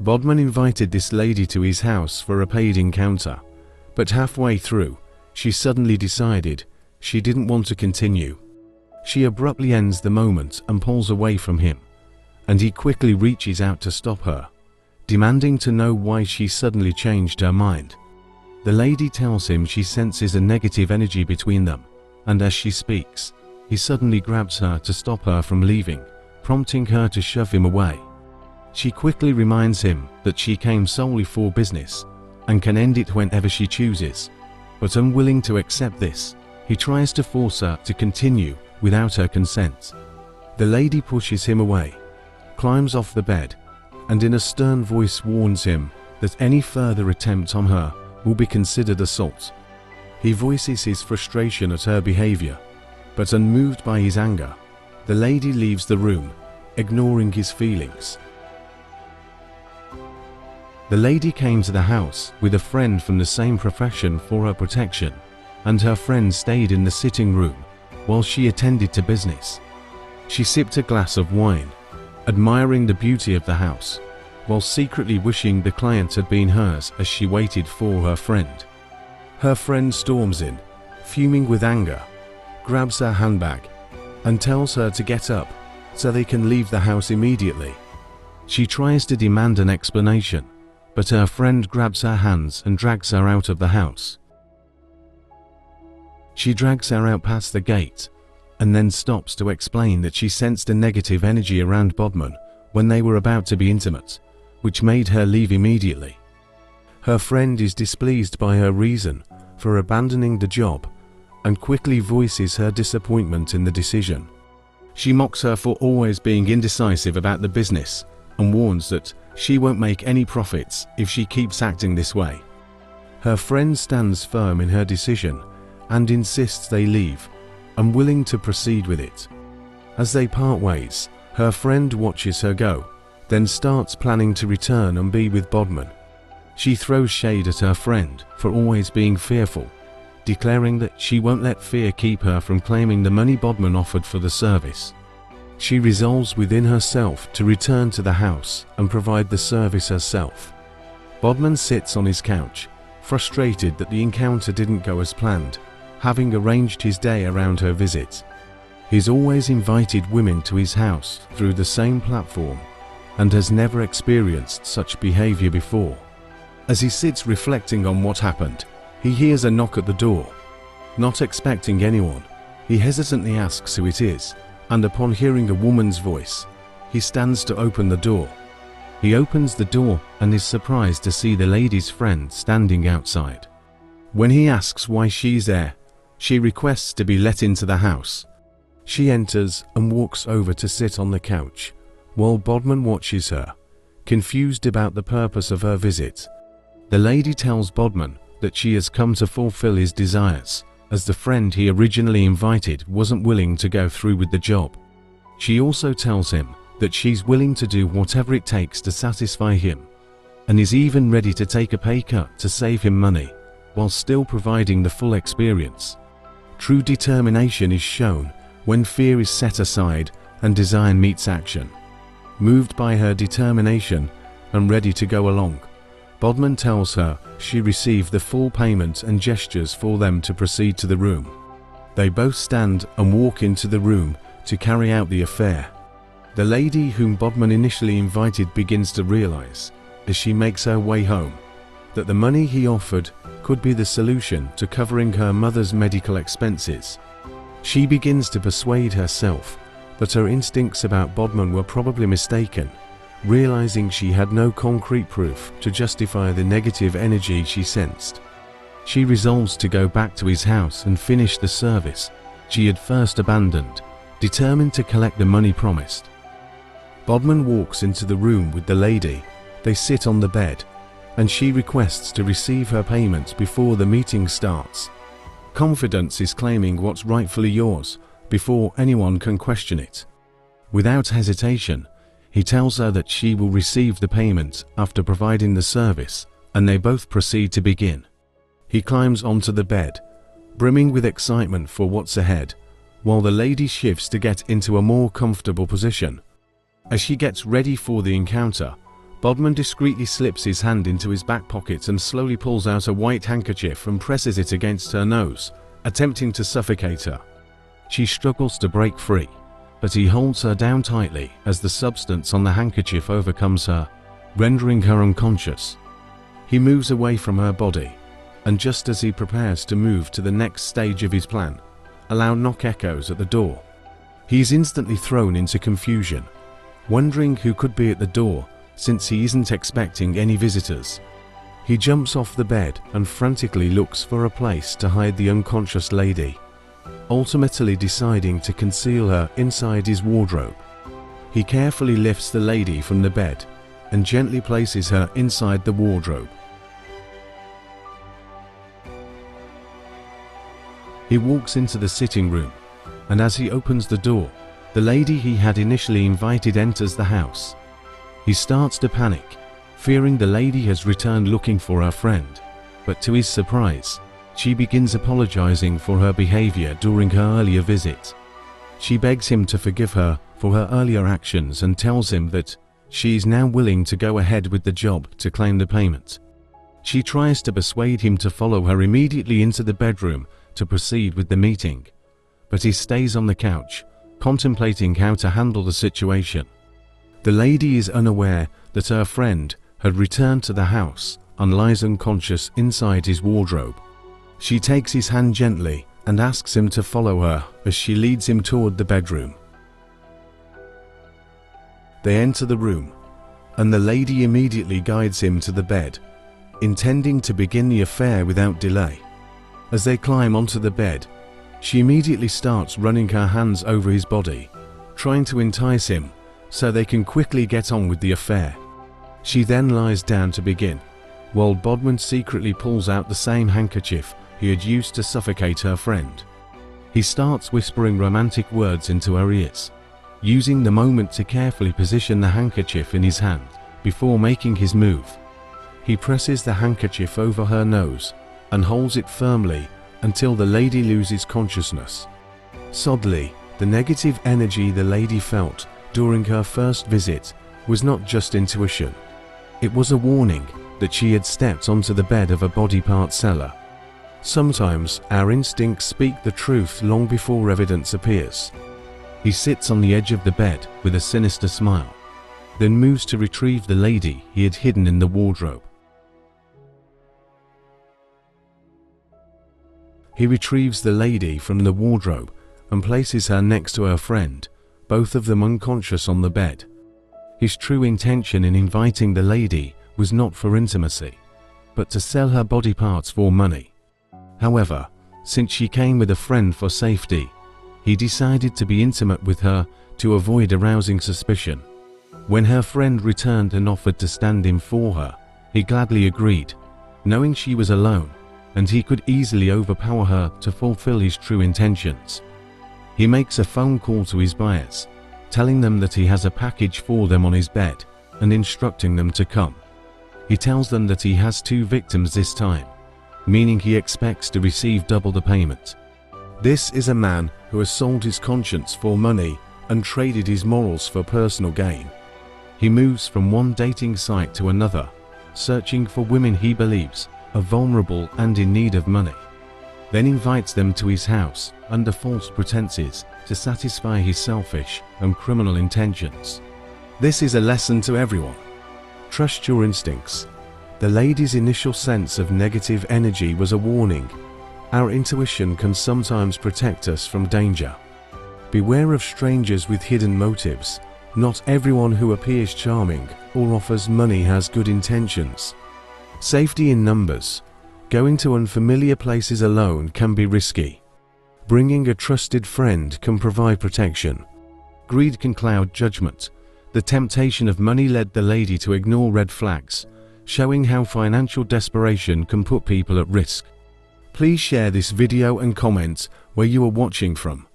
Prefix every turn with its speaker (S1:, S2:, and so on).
S1: Bhadman invited this lady to his house for a paid encounter, but halfway through, she suddenly decided she didn't want to continue. She abruptly ends the moment and pulls away from him, and he quickly reaches out to stop her, demanding to know why she suddenly changed her mind. The lady tells him she senses a negative energy between them, and as she speaks, he suddenly grabs her to stop her from leaving, prompting her to shove him away. She quickly reminds him that she came solely for business and can end it whenever she chooses, but unwilling to accept this, he tries to force her to continue without her consent. The lady pushes him away, climbs off the bed, and in a stern voice warns him that any further attempt on her will be considered assault. He voices his frustration at her behavior, but unmoved by his anger, the lady leaves the room, ignoring his feelings. The lady came to the house with a friend from the same profession for her protection, and her friend stayed in the sitting room while she attended to business. She sipped a glass of wine, admiring the beauty of the house, while secretly wishing the client had been hers as she waited for her friend. Her friend storms in, fuming with anger, grabs her handbag, and tells her to get up so they can leave the house immediately. She tries to demand an explanation, but her friend grabs her hands and drags her out of the house. She drags her out past the gate, and then stops to explain that she sensed a negative energy around Bhadman when they were about to be intimate, which made her leave immediately. Her friend is displeased by her reason for abandoning the job and quickly voices her disappointment in the decision. She mocks her for always being indecisive about the business and warns that she won't make any profits if she keeps acting this way. Her friend stands firm in her decision and insists they leave, unwilling to proceed with it. As they part ways, her friend watches her go, then starts planning to return and be with Bhadman. She throws shade at her friend for always being fearful, declaring that she won't let fear keep her from claiming the money Bhadman offered for the service. She resolves within herself to return to the house and provide the service herself. Bhadman sits on his couch, frustrated that the encounter didn't go as planned, having arranged his day around her visit. He's always invited women to his house through the same platform and has never experienced such behavior before. As he sits reflecting on what happened, he hears a knock at the door. Not expecting anyone, he hesitantly asks who it is, and upon hearing a woman's voice, he stands to open the door. He opens the door and is surprised to see the lady's friend standing outside. When he asks why she's there, she requests to be let into the house. She enters and walks over to sit on the couch, while Bhadman watches her, confused about the purpose of her visit. The lady tells Bhadman that she has come to fulfill his desires, as the friend he originally invited wasn't willing to go through with the job. She also tells him that she's willing to do whatever it takes to satisfy him, and is even ready to take a pay cut to save him money, while still providing the full experience. True determination is shown when fear is set aside and desire meets action. Moved by her determination and ready to go along, Bhadman tells her she received the full payment and gestures for them to proceed to the room. They both stand and walk into the room to carry out the affair. The lady whom Bhadman initially invited begins to realize, as she makes her way home, that the money he offered could be the solution to covering her mother's medical expenses. She begins to persuade herself that her instincts about Bhadman were probably mistaken, realizing she had no concrete proof to justify the negative energy she sensed. She resolves to go back to his house and finish the service she had first abandoned, determined to collect the money promised. Bhadman walks into the room with the lady. They sit on the bed, and she requests to receive her payment before the meeting starts. Confidence is claiming what's rightfully yours before anyone can question it. Without hesitation, he tells her that she will receive the payment after providing the service, and they both proceed to begin. He climbs onto the bed, brimming with excitement for what's ahead, while the lady shifts to get into a more comfortable position. As she gets ready for the encounter, Bhadman discreetly slips his hand into his back pocket and slowly pulls out a white handkerchief and presses it against her nose, attempting to suffocate her. She struggles to break free, but he holds her down tightly as the substance on the handkerchief overcomes her, rendering her unconscious. He moves away from her body, and just as he prepares to move to the next stage of his plan, a loud knock echoes at the door. He is instantly thrown into confusion, wondering who could be at the door since he isn't expecting any visitors. He jumps off the bed and frantically looks for a place to hide the unconscious lady, ultimately deciding to conceal her inside his wardrobe. He carefully lifts the lady from the bed and gently places her inside the wardrobe. He walks into the sitting room, and as he opens the door, the lady he had initially invited enters the house. He starts to panic, fearing the lady has returned looking for her friend, but to his surprise, she begins apologizing for her behavior during her earlier visit. She begs him to forgive her for her earlier actions and tells him that she is now willing to go ahead with the job to claim the payment. She tries to persuade him to follow her immediately into the bedroom to proceed with the meeting, but he stays on the couch, contemplating how to handle the situation. The lady is unaware that her friend had returned to the house and lies unconscious inside his wardrobe. She takes his hand gently and asks him to follow her as she leads him toward the bedroom. They enter the room, and the lady immediately guides him to the bed, intending to begin the affair without delay. As they climb onto the bed, she immediately starts running her hands over his body, trying to entice him so they can quickly get on with the affair. She then lies down to begin, while Bhadman secretly pulls out the same handkerchief he had used to suffocate her friend. He starts whispering romantic words into her ears, using the moment to carefully position the handkerchief in his hand before making his move. He presses the handkerchief over her nose and holds it firmly until the lady loses consciousness. Suddenly, the negative energy the lady felt during her first visit was not just intuition. It was a warning that she had stepped onto the bed of a body part seller. Sometimes our instincts speak the truth long before evidence appears. He sits on the edge of the bed with a sinister smile, then moves to retrieve the lady he had hidden in the wardrobe. He retrieves the lady from the wardrobe and places her next to her friend, both of them unconscious on the bed. His true intention in inviting the lady was not for intimacy, but to sell her body parts for money. However, since she came with a friend for safety, he decided to be intimate with her to avoid arousing suspicion. When her friend returned and offered to stand in for her, he gladly agreed, knowing she was alone and he could easily overpower her to fulfill his true intentions. He makes a phone call to his buyers, telling them that he has a package for them on his bed and instructing them to come. He tells them that he has 2 victims this time, meaning he expects to receive double the payment. This is a man who has sold his conscience for money and traded his morals for personal gain. He moves from one dating site to another, searching for women he believes are vulnerable and in need of money, then invites them to his house under false pretenses to satisfy his selfish and criminal intentions. This is a lesson to everyone. Trust your instincts. The lady's initial sense of negative energy was a warning. Our intuition can sometimes protect us from danger. Beware of strangers with hidden motives. Not everyone who appears charming or offers money has good intentions. Safety in numbers. Going to unfamiliar places alone can be risky. Bringing a trusted friend can provide protection. Greed can cloud judgment. The temptation of money led the lady to ignore red flags, showing how financial desperation can put people at risk. Please share this video and comment where you are watching from.